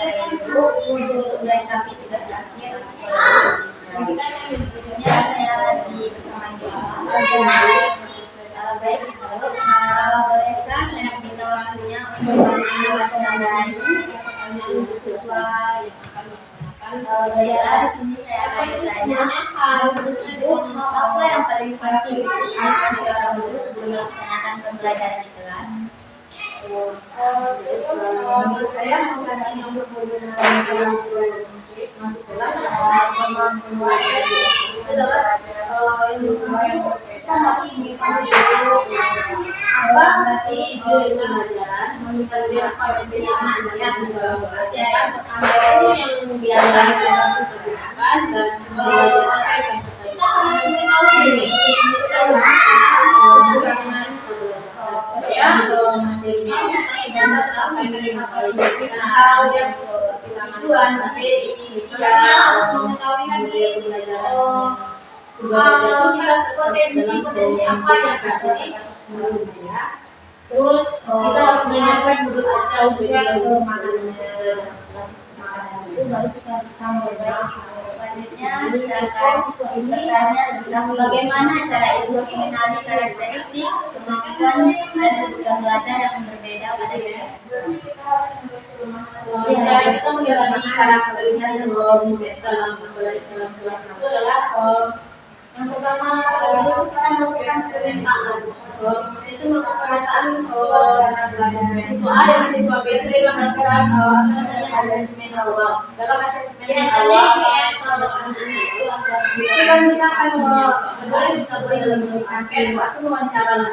sharing dulu untuk melengkapi tugas akhir sekolah. Nanti kan yang berikutnya saya lagi bersama Ibu baik, bolehkah saya minta waktunya untuk mengucapkan siswa yang akan menggunakan di sini saya akan bertanya Ibu, apa yang paling penting diusahakan seorang guru sebelum melaksanakan pembelajaran di kelas? Menurut saya yang menggunakan masuk kelas adalah kita harus mengetahui apa berarti pelajaran, mengetahui apa yang biasa kita gunakan dan semua kita harus mengetahui tujuan materi mengetahui lagi potensi apa yang ada menurut saya. Terus kita harus menyiapkan menurut jauh juga itu baru kita bisa mulai. Selanjutnya kita akan siswa ini bertanya tentang bagaimana cara Ibu mengenali karakteristik, kemampuan, dan kebutuhan belajar yang berbeda pada setiap siswa. Cara kita mengenali karakteristik dalam kelas itu adalah yang pertama kita melakukan pemetaan. Itu merupakan pemetaan siswa A dan siswa B itu dalam asesmen awal. Dalam asesmen awal kita akan waktu wawancara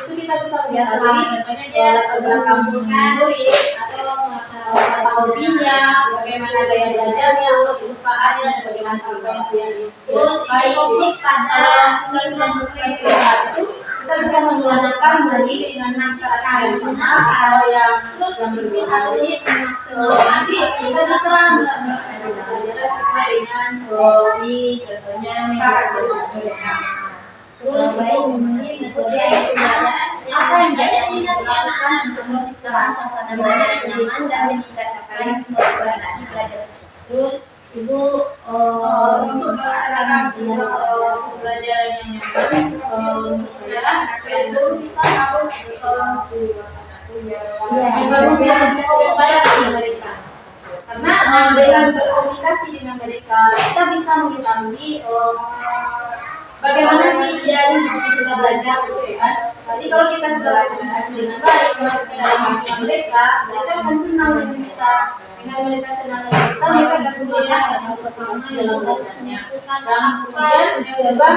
itu kita bisa lihat contohnya dia latar belakang murid atau hobinya, bagaimana gaya belajarnya, kesukaannya, dan bagaimana apa yang dia fokus pada kita bisa menggunakan dengan masyarakat yang sama atau yang berbeda. Nanti kita bisa belajar sesuai dengan contohnya karakteristik mereka. Terus mengikuti pelajaran apa yang biasanya dilakukan untuk menciptakan suasana belajar yang nyaman dan meningkatkan motivasi belajar siswa. Terus Ibu untuk melaksanakan pembelajaran yang nyaman, saudara, itu kita harus berkomunikasi dengan mereka. Karena dengan berkomunikasi dengan mereka, kita bisa mengetahui bagaimana sih dia kita belajar, gitu kan? Jadi kalau kita sudah berkomunikasi dengan baik, masuk ke dalam hati mereka akan senang dengan kita. Dengan mereka senang dengan kita, mereka akan semangat dan berkonsentrasi dalam belajarnya. Dan kemudian yang kedua,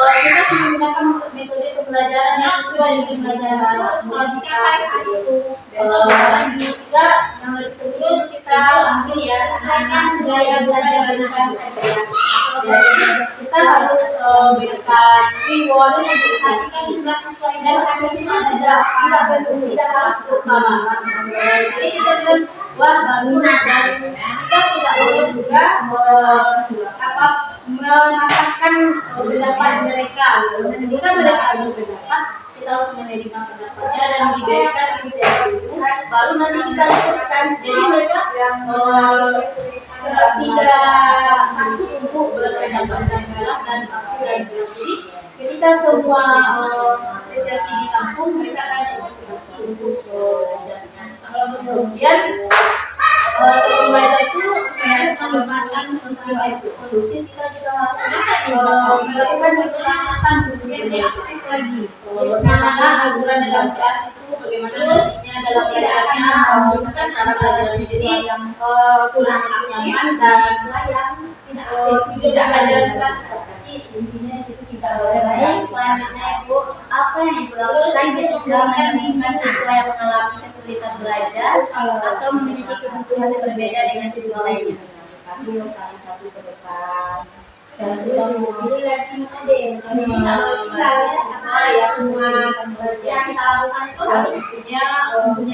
kita sudah menggunakan metode pembelajaran yang sesuai dengan pembelajaran. Selanjutnya itu besok lagi juga yang terus kita ambil ya, sesuaikan gaya belajar dengan kita harus berikan reward untuk saksikan juga sesuai dan asesmen tidak harus berlama-lama. Jadi kita kan wah bagus dan kita tidak boleh juga mematahkan pendapat mereka. Jika mereka ada pendapat, kita harus menerima pendapatnya dan diberikan inisiasi itu, baru nanti kita teruskan. Jadi mereka tidak takut untuk berpendapat dan keras dan aktif dan jadi ketika semua sesi ditampung, mereka akan termotivasi untuk belajarnya. Kemudian sebelum belajar itu sebenarnya mengembangkan sosial kondusif, kita juga harus melakukan kesepakatan kondusifnya aktif lagi. Bagaimana aturan dalam kelas itu, bagaimana harusnya dalam keadaannya, menggunakan cara belajar di sini yang kelas nyaman dan tidak ada intinya itu tidak boleh baik. Selanjutnya Ibu, apa yang Ibu lakukan dalam mendampingi siswa yang mengalami kesulitan belajar atau memiliki kebutuhan yang berbeda dengan siswa lainnya? Kami salah satu ke depan. Jangan lupa pilih lagi metode. Kalau kita lihat siswa yang kita lakukan itu harus punya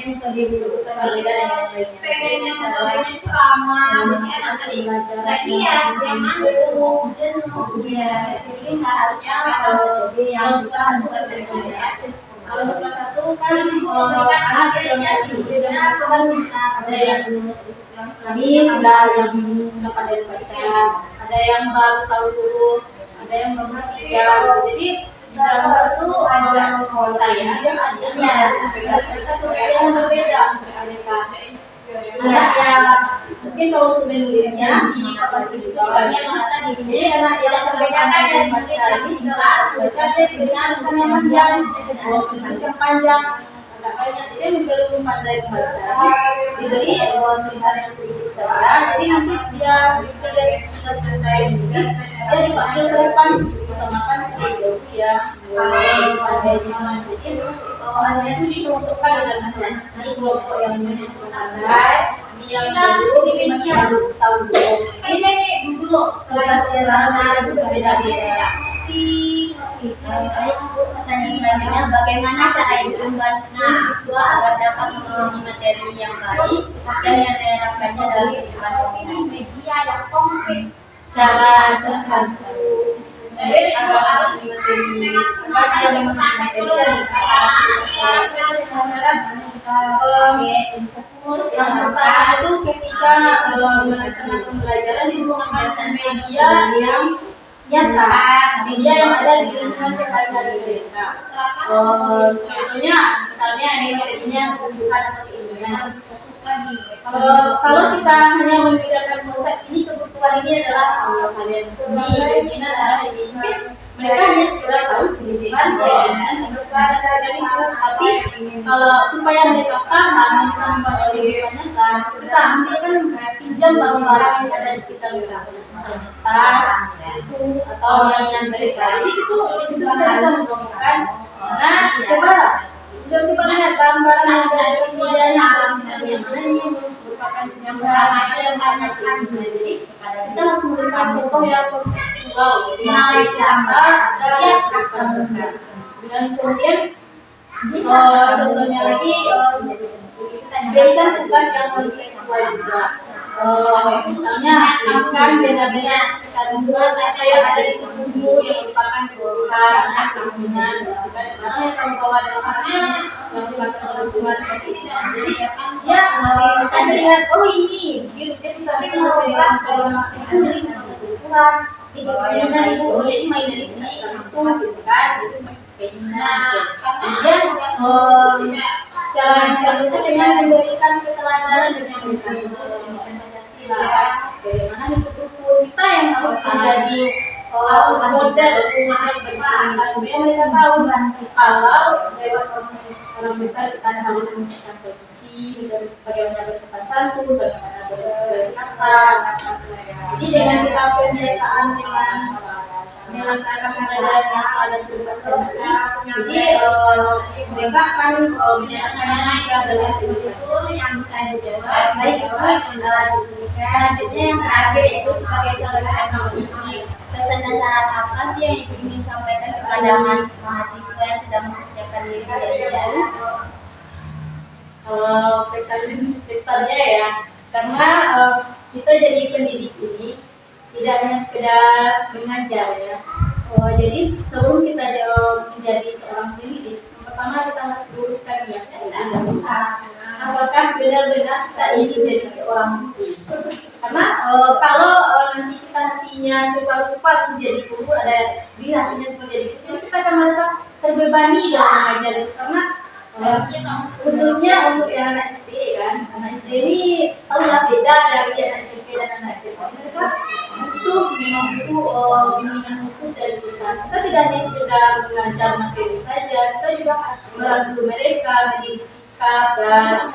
metode dulu. Pengennya metodenya ceramah, enak tadi. Lagi ya, yang masuk jenuh. Ya, saya sendiri nggak harusnya metode yang bisa membuat ceritanya. Kalau untuk kelas 1 kan anak apresiasi beda kan, ada yang kami sudah pandai baca, ada yang baru tahu dulu, ada yang nomor 3. Jadi di dalam kelas itu ada saya dan adiknya, satu yang berbeda antara mereka. Anak yang mungkin kalau untuk menulisnya jadi anak yang membedakan dari baca ini sudah baca dengan sangat panjang, menulis yang panjang, agak banyak, dia belum pandai membaca. Diberi tulisannya sedikit saja, jadi nanti dia sudah selesai menulis, dia dipanggil ke depan, utamakan jauh ya, pandai mana. Jadi hanya itu diperuntukkan dalam kelas. Ini kelompok yang pandai, ini yang dulu ini masih baru tahu dulu. Ini dulu kelas sejarahnya berbeda-beda. Selanjutnya, bagaimana cara ibu membantu siswa agar dapat memahami materi yang baik dan yang diterapkannya dalam kehidupan media yang konkret. Cara membantu siswa agar materi yang yang pertama itu ketika melaksanakan pembelajaran sih menggunakan media yang nyata, media yang ada di lingkungan sehari-hari mereka. Contohnya, misalnya ini materinya tumbuhan atau keinginan. Kalau kita hanya membedakan konsep ini, kebutuhan ini adalah kalian sendiri, keinginan adalah ini. Mereka hanya sekedar tahu kebutuhan dan besar sekali itu, tapi kalau supaya mereka paham bisa mempengaruhi kehidupannya kan, kita ambilkan pinjam barang-barang yang ada di sekitar mereka, misalnya tas, buku atau mainan mereka. Jadi itu di situ kita bisa menemukan. Nah, coba lihat barang-barang yang ada di sekitar yang merupakan gambaran yang banyak. Jadi kita harus memberikan contoh yang kontekstual, dan kemudian contohnya lagi berikan tugas yang kontekstual juga. Misalnya tuliskan beda-beda sekitar apa yang ada di tubuhmu yang merupakan kebutuhan keinginan, barang yang kamu bawa dalam hati yang merupakan kebutuhan. Jadi ya bisa dilihat, oh ini dia bisa mengubah kalimat itu kebutuhan, keinginan itu, jadi mainan itu kan, itu keinginan. Kemudian cara yang selanjutnya dengan memberikan keteladanan dengan bagaimana hidup kita yang harus menjadi model bagi anak supaya mereka tahu kalau lewat orang besar kita harus mengucapkan profesi, bagaimana bersopan santun, bagaimana berkata. Jadi dengan kita kebiasaan dengan melaksanakan pelajaran yang ada di sehari, jadi mereka akan biasanya kita belajar itu yang bisa dijawab. Baik, selanjutnya yang terakhir itu sebagai calon akademik, pesan dan syarat apa sih yang ibu ingin sampaikan kepada mahasiswa yang sedang mempersiapkan diri dari jauh? Pesannya ya, karena kita jadi pendidik ini tidak hanya sekedar mengajar ya. Jadi sebelum kita menjadi seorang pendidik, pertama kita harus luruskan niatnya. Apakah benar-benar kita ingin menjadi seorang guru? Karena kalau nanti kita hatinya cepat menjadi guru, ada di hatinya seperti jadi guru, jadi kita akan merasa terbebani dalam mengajar. Karena khususnya untuk yang anak SD kan, anak SD ini tahulah beda dari anak SMP dan anak SMA. Mereka memang butuh bimbingan khusus dari kita. Kita tidak hanya sekedar mengajar materi saja, kita juga membantu mereka mendidik sikap dan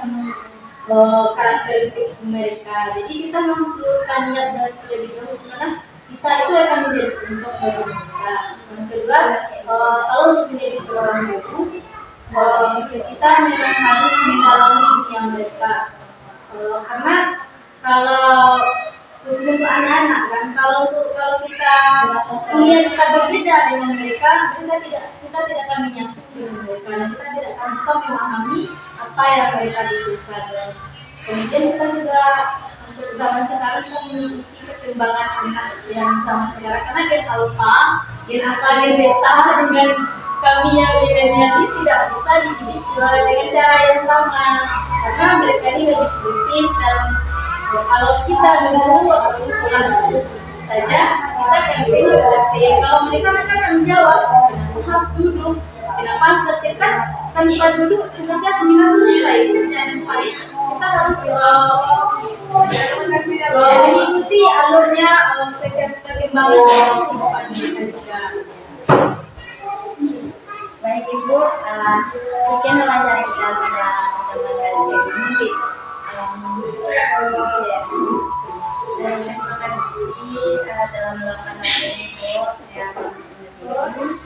karakteristik mereka. Jadi kita harus luruskan niat dari terlebih dahulu karena kita itu akan menjadi contoh bagi mereka. Yang kedua, kalau untuk menjadi seorang guru, kita memang harus mendalami dunia mereka. Karena kalau khusus untuk anak-anak kan, kalau kita melihat kita berbeda dengan mereka, kita tidak akan menyatu dengan mereka dan kita tidak akan bisa memahami apa yang mereka butuhkan. Kemudian kita juga untuk zaman sekarang kita memiliki perkembangan anak yang zaman sekarang karena dia alfa, dia beta dengan kami yang milenial ini tidak bisa dididik dengan cara yang sama karena mereka ini lebih kritis dan kalau kita dulu waktu sekolah saja kita cenderung berarti kalau mereka akan menjawab kenapa harus duduk kenapa harus tertekan tanpa duduk tugasnya selesai kita harus mengikuti alurnya perkembangan kehidupan mereka juga. Baik Ibu, sekian wawancara kita pada kesempatan kali ini. Dan terima kasih telah meluangkan waktu Ibu. Saya